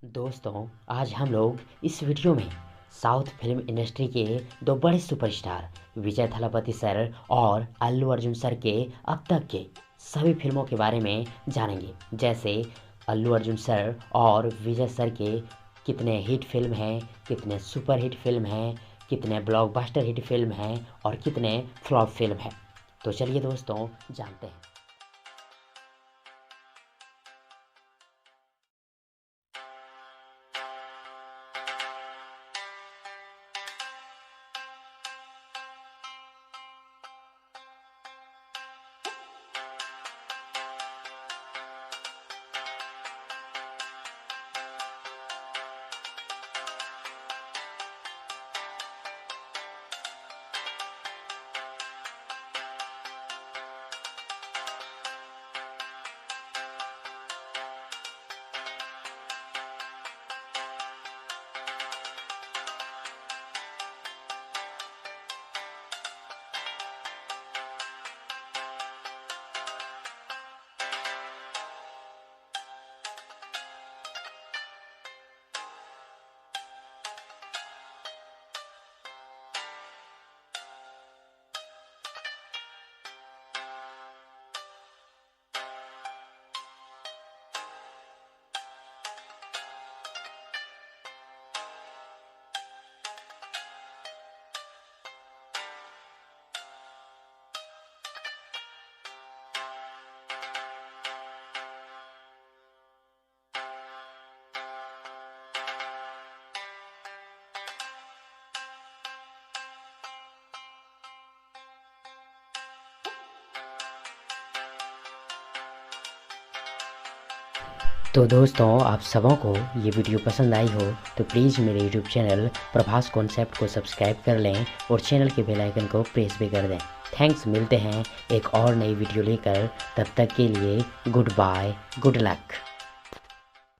दोस्तों, आज हम लोग इस वीडियो में साउथ फिल्म इंडस्ट्री के दो बड़े सुपरस्टार विजय थालापति सर और अल्लू अर्जुन सर के अब तक के सभी फिल्मों के बारे में जानेंगे। जैसे अल्लू अर्जुन सर और विजय सर के कितने हिट फिल्म हैं, कितने सुपर हिट फिल्म हैं, कितने ब्लॉकबस्टर हिट फिल्म हैं और कितने फ्लॉप फिल्म हैं। तो चलिए दोस्तों, जानते हैं। तो दोस्तों, आप सबों को ये वीडियो पसंद आई हो तो प्लीज़ मेरे यूट्यूब चैनल प्रभास कॉन्सेप्ट को सब्सक्राइब कर लें और चैनल के बेल आइकन को प्रेस भी कर दें। थैंक्स। मिलते हैं एक और नई वीडियो लेकर। तब तक के लिए गुड बाय, गुड लक।